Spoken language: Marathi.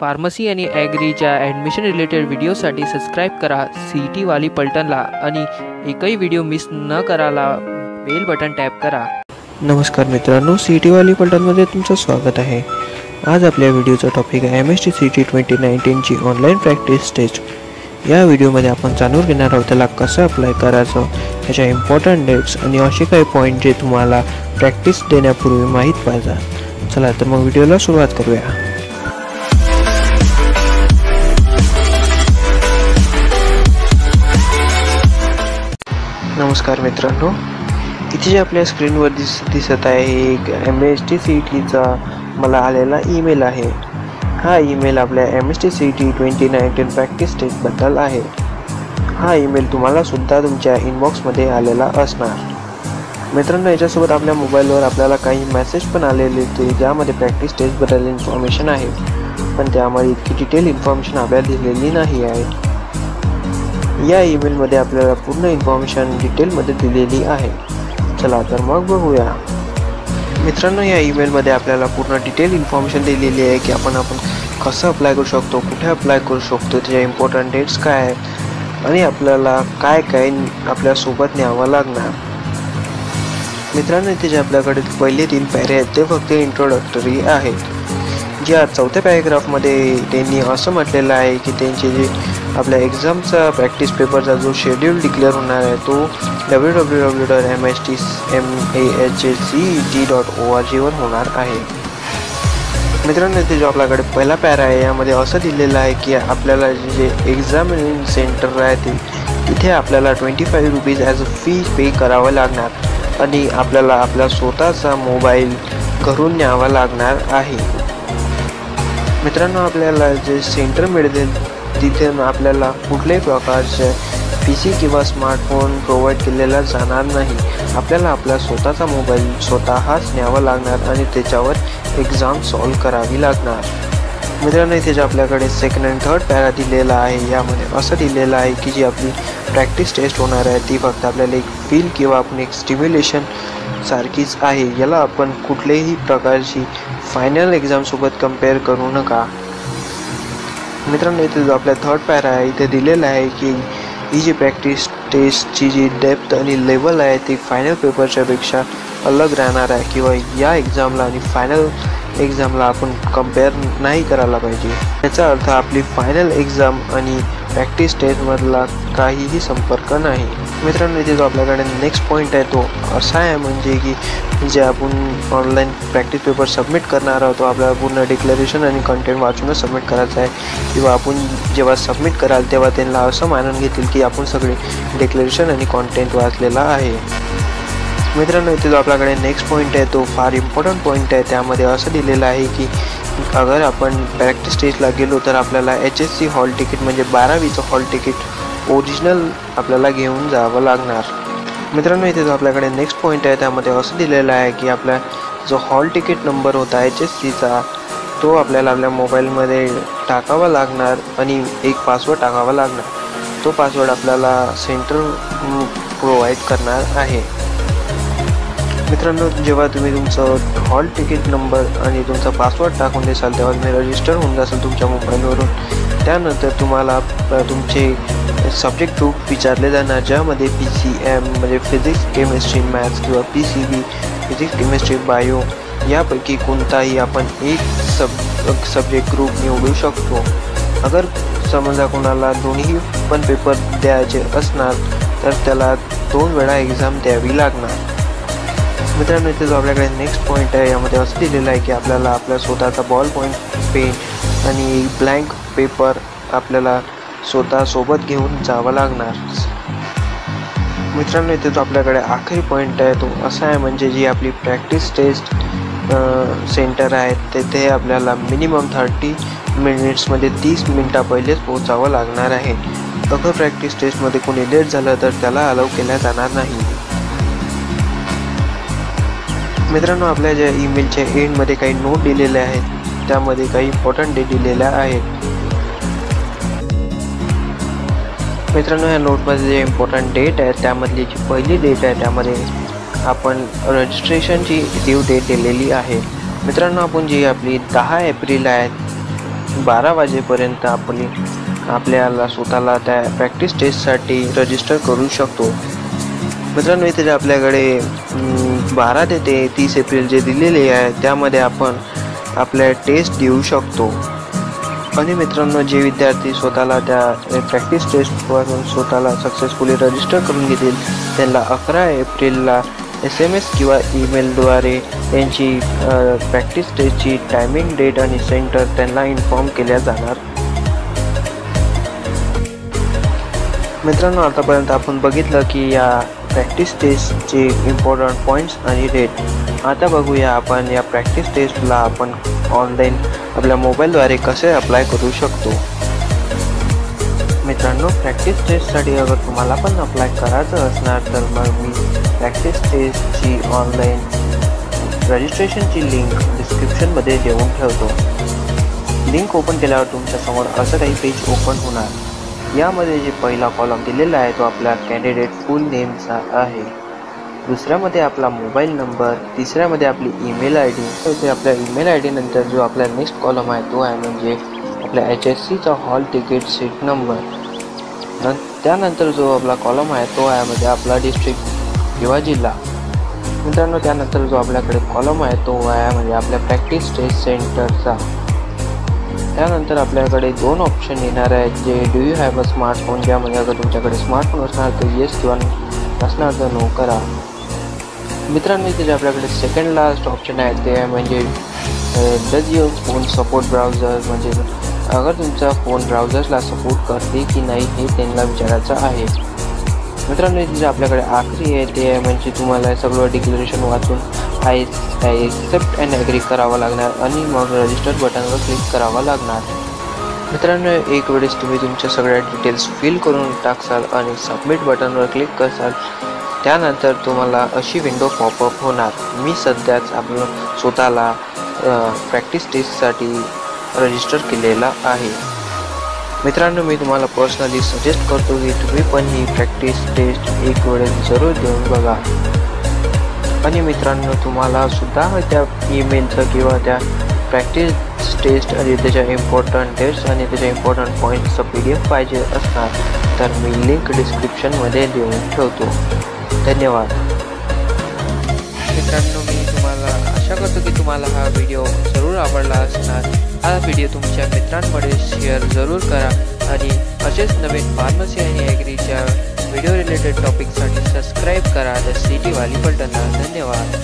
फार्मसी आणि ॲग्रीच्या ॲडमिशन रिलेटेड व्हिडिओसाठी सबस्क्राईब करा CET वाली पलटनला आणि एकही व्हिडिओ मिस न करायला बेल बटन टॅप करा। नमस्कार मित्रांनो, CET वाली पलटनमध्ये तुमचं स्वागत आहे। आज आपल्या व्हिडिओचा टॉपिक आहे MST CET 2019ची ऑनलाईन प्रॅक्टिस टेस्ट। या व्हिडिओमध्ये आपण जाणून घेणार आहोत त्याला कसं अप्लाय करायचं, त्याच्या इम्पॉर्टंट डेट्स आणि असे काही पॉईंट जे तुम्हाला प्रॅक्टिस देण्यापूर्वी माहीत पाहिजे। चला तर मग व्हिडिओला सुरुवात करूया। नमस्कार मित्रांनो, इथे जे आपल्या स्क्रीनवर दिसत आहे एक MST CETचा मला आलेला ईमेल आहे। हा ईमेल आपल्या MST CET 2019 प्रॅक्टिस टेस्टबद्दल आहे। हा ईमेल तुम्हाला सुद्धा तुमच्या इनबॉक्समध्ये आलेला असणार। मित्रांनो, याच्यासोबत आपल्या मोबाईलवर आपल्याला काही मेसेज पण आलेले ते ज्यामध्ये प्रॅक्टिस टेस्टबद्दल इन्फॉर्मेशन आहे, पण त्यामध्ये इतकी डिटेल इन्फॉर्मेशन आपल्याला दिलेली नाही आहे। या ईमेलमध्ये आपल्याला पूर्ण इन्फॉर्मेशन डिटेलमध्ये दिलेली आहे। चला तर मग बघूया। मित्रांनो, या ईमेलमध्ये आपल्याला पूर्ण डिटेल इन्फॉर्मेशन दिलेली आहे की आपण कसं अप्लाय करू शकतो, कुठे अप्लाय करू शकतो, त्याच्या इम्पॉर्टंट डेट्स काय आहेत आणि आपल्याला काय काय आपल्यासोबत न्यावं लागणार। मित्रांनो, इथे जे आपल्याकडे पहिले 3 पॅरे आहेत ते फक्त इंट्रोडक्टरी आहेत। ज्या चौथ्या पॅरेग्राफमध्ये त्यांनी असं म्हटलेलं आहे की त्यांचे जे आपल्या एक्झामचा प्रॅक्टिस पेपरचा जो शेड्यूल डिक्लेअर होणार आहे तो www.mstmahcet.org वर होणार आहे। मित्रांनो, इथे जो आपल्याकडे पहिला पॅरा आहे यामध्ये असं दिलेलं आहे की आपल्याला जे एक्झामिनेशन सेंटर आहे तिथे आपल्याला 25 रुपीज ॲज अ फी पे करावं लागणार आणि आपल्याला आपला स्वतःचा मोबाईल घरून न्यावा लागणार आहे। मित्रांनो, आपल्याला जे सेंटर मिळते तिथे आपल्याला कुठल्याही प्रकारचे PC किंवा स्मार्टफोन प्रोव्हाइड केलेला जाणार नाही। आपल्याला आपला स्वतःचा मोबाईल स्वतःच न्यावा लागणार आणि त्याच्यावर एक्झाम सॉल्व करावी लागणार। मित्रांनो, इथे जे आपल्याकडे सेकंड आणि थर्ड पॅरा दिलेला आहे यामध्ये असं दिलेलं आहे की जी आपली प्रॅक्टिस टेस्ट होणार आहे ती फक्त आपल्याला एक फील किंवा आपण एक स्टिम्युलेशन सारखीच आहे। याला आपण कुठल्याही प्रकारची फायनल एक्झामसोबत कंपेअर करू नका। मित्रांनो, इथे जो आपला थर्ड पॅरा आहे इथे दिलेला आहे की ही जी प्रॅक्टिस टेस्टची जी डेप्थ आणि लेवल आहे ती फायनल पेपरच्या पेक्षा अलग राहणार आहे किंवा या एक्झामला आणि फायनल एक्झामला आपण कंपेअर नाही करायला पाहिजे। याचा अर्थ आपली फायनल एक्झाम आणि प्रॅक्टिस टेस्टमधला काहीही संपर्क नाही। मित्रांनो, इथे जो आपल्याकडे नेक्स्ट पॉईंट आहे तो असा आहे म्हणजे की जे आपण ऑनलाईन प्रॅक्टिस पेपर सबमिट करणार आहोत तो आपल्याला पूर्ण डिक्लेरेशन आणि कंटेंट वाचूनच सबमिट करायचं आहे किंवा आपण जेव्हा सबमिट कराल तेव्हा त्यांना असं मानून घेतील की आपण सगळे डिक्लेरेशन आणि कंटेंट वाचलेला आहे। मित्रांनो, इथे जो आपल्याकडे नेक्स्ट पॉईंट आहे तो फार इम्पॉर्टंट पॉईंट आहे। त्यामध्ये असं दिलेलं आहे की अगर आपण प्रॅक्टिस टेस्टला गेलो तर आपल्याला HSC हॉल तिकीट म्हणजे 12वीचं हॉल तिकीट ओरिजिनल आपल्याला घेऊन जावं लागणार। मित्रांनो, इथे जो आपल्याकडे नेक्स्ट पॉईंट आहे त्यामध्ये असं दिलेलं आहे की आपला जो हॉल तिकीट नंबर होता HSCचा तो आपल्याला आपल्या मोबाईलमध्ये टाकावा लागणार आणि एक पासवर्ड टाकावा लागणार। तो पासवर्ड आपल्याला सेंटर प्रोव्हाइड करणार आहे। मित्रांनो, जेव्हा तुम्ही तुमचं हॉल तिकीट नंबर आणि तुमचा पासवर्ड टाकून देसाल तेव्हा तुम्ही रजिस्टर होऊन जासाल तुमच्या मोबाईलवरून। त्यानंतर तुम्हाला तुमचे सब्जेक्ट ग्रुप विचारले जाणार ज्यामध्ये PCM म्हणजे फिजिक्स केमिस्ट्री मॅथ्स किंवा PCB फिजिक्स केमिस्ट्री बायो यापैकी कोणताही आपण एक सब्जेक्ट ग्रुप निवडू शकतो। अगर समजा कोणाला दोन्ही पण पेपर द्यायचे असणार तर त्याला 2 वेळा एक्झाम द्यावी लागणार। मित्रांनो, इथे जो आपल्याकडे नेक्स्ट पॉईंट आहे यामध्ये असं दिलेलं आहे की आपल्याला आपला स्वतःचा बॉल पॉईंट पेन आणि ब्लँक पेपर आपल्याला स्वतः सोबत घेऊन जावं लागणार। मित्रांनो, इथे जो आपल्याकडे आखरी पॉईंट आहे तो असा आहे म्हणजे जी आपली प्रॅक्टिस टेस्ट सेंटर आहे तेथे आपल्याला मिनिमम 30 मिनिट्समध्ये 30 मिनिटा पहिलेच पोहोचावं लागणार आहे। अगर प्रॅक्टिस टेस्टमध्ये कोणी लेट झालं तर त्याला अलाउ केल्या जाणार नाही। मित्रांनो, आपल्या ज्या ईमेलच्या एंडमध्ये काही नोट दिलेले आहेत त्यामध्ये काही इम्पॉर्टंट डेट दिलेल्या आहेत। मित्रांनो, या नोटमध्ये जे इम्पॉर्टंट डेट आहे त्यामधली जी पहिली डेट आहे त्यामध्ये आपण रजिस्ट्रेशनची ड्यू डेट दिलेली आहे। मित्रांनो, आपण जी आपली 10 एप्रिल आहे 12 वाजेपर्यंत आपल्याला स्वतःला त्या प्रॅक्टिस टेस्टसाठी रजिस्टर करू शकतो. मित्रांनो, इथे आपल्याकडे 12 ते 30 एप्रिल जे दिलेले आहे त्यामध्ये आपण आपल्या टेस्ट देऊ शकतो. आणि मित्रांनो, जे विद्यार्थी स्वतःला त्या प्रॅक्टिस टेस्टपासून स्वतःला सक्सेसफुली रजिस्टर करून घेतील त्यांना 11 एप्रिलला SMS किंवा ईमेलद्वारे त्यांची प्रॅक्टिस टेस्टची टायमिंग, डेट आणि सेंटर त्यांना इन्फॉर्म केल्या जाणार. मित्रांनो, आतापर्यंत आपण बघितलं की या प्रॅक्टिस टेस्टचे इम्पॉर्टंट पॉईंट्स आणि डेट. आता बघूया आपण या प्रॅक्टिस टेस्टला आपण ऑनलाईन आपल्या मोबाईलद्वारे कसे अप्लाय करू शकतो. मित्रांनो, प्रॅक्टिस टेस्टसाठी अगर तुम्हाला पण अप्लाय करायचं असणार तर मग मी प्रॅक्टिस टेस्टची ऑनलाईन रजिस्ट्रेशनची लिंक डिस्क्रिप्शनमध्ये देऊन ठेवतो. लिंक ओपन केल्यावर तुमच्यासमोर असं काही पेज ओपन होणार. यामध्ये जे पहिला कॉलम दिलेला आहे तो आपल्या कॅन्डिडेट फुल नेमचा आहे. दुसऱ्यामध्ये आपला मोबाईल नंबर, तिसऱ्यामध्ये आपली ईमेल आय डी. इथे आपल्या ईमेल आय डी नंतर जो आपला नेक्स्ट कॉलम आहे तो आहे म्हणजे आपल्या HSCचा हॉल तिकीट सीट नंबर. त्यानंतर जो आपला कॉलम आहे तो आहे म्हणजे आपला डिस्ट्रिक्ट किंवा जिल्हा. मित्रांनो, त्यानंतर जो आपल्याकडे कॉलम आहे तो आहे म्हणजे आपल्या प्रॅक्टिस टेस्ट सेंटरचा. त्यानंतर आपल्याकडे 2 ऑप्शन येणार आहेत जे do you have a smartphone, ज्यामध्ये अगर तुमच्याकडे स्मार्टफोन असणार तर येस किंवा नसणार तर नो करा. मित्रांनो, इथे जे आपल्याकडे सेकंड लास्ट ऑप्शन आहे ते आहे म्हणजे does your phone support browser, म्हणजे अगर तुमचा फोन ब्राउझर्सला सपोर्ट करते की नाही हे त्यांना विचारायचं आहे. मित्रांनो, इथे जे आपल्याकडे आखरी आहे ते आहे म्हणजे तुम्हाला सगळं डिक्लेरेशन वाचून आय एक्सेप्ट अँड ॲग्री करावं लागणार आणि मग रजिस्टर बटनवर क्लिक करावं लागणार. मित्रांनो, एक वेळेस तुम्ही तुमच्या सगळ्या डिटेल्स फिल करून टाकसाल आणि सबमिट बटनवर क्लिक करसाल त्यानंतर तुम्हाला अशी विंडो पॉपअप होणार. मी सध्याच आपलं स्वतःला प्रॅक्टिस टेस्टसाठी रजिस्टर केलेला आहे. मित्रांनो, मी तुम्हाला पर्सनली सजेस्ट करतो की तुम्ही पण ही प्रॅक्टिस टेस्ट एक वेळेस जरूर देऊन बघा. आणि मित्रांनो, तुम्हाला सुद्धा त्या ईमेलचं किंवा त्या प्रॅक्टिस टेस्ट आणि त्याच्या इम्पॉर्टंट डेट्स आणि त्याच्या इम्पॉर्टंट पॉईंट्सचं PDF पाहिजे असणार तर मी लिंक डिस्क्रिप्शनमध्ये देऊन ठेवतो. धन्यवाद. मित्रांनो, मी तुम्हाला आशा करतो की तुम्हाला हा व्हिडिओ जरूर आवडला असणार. हा व्हिडिओ तुमच्या मित्रांमध्ये शेअर जरूर करा आणि असेच नवीन फार्मसी आणि ॲग्रीच्या व्हिडिओ रिलेटेड टॉपिकसाठी सबस्क्राईब करा द सिटी वाली पलटणला. धन्यवाद.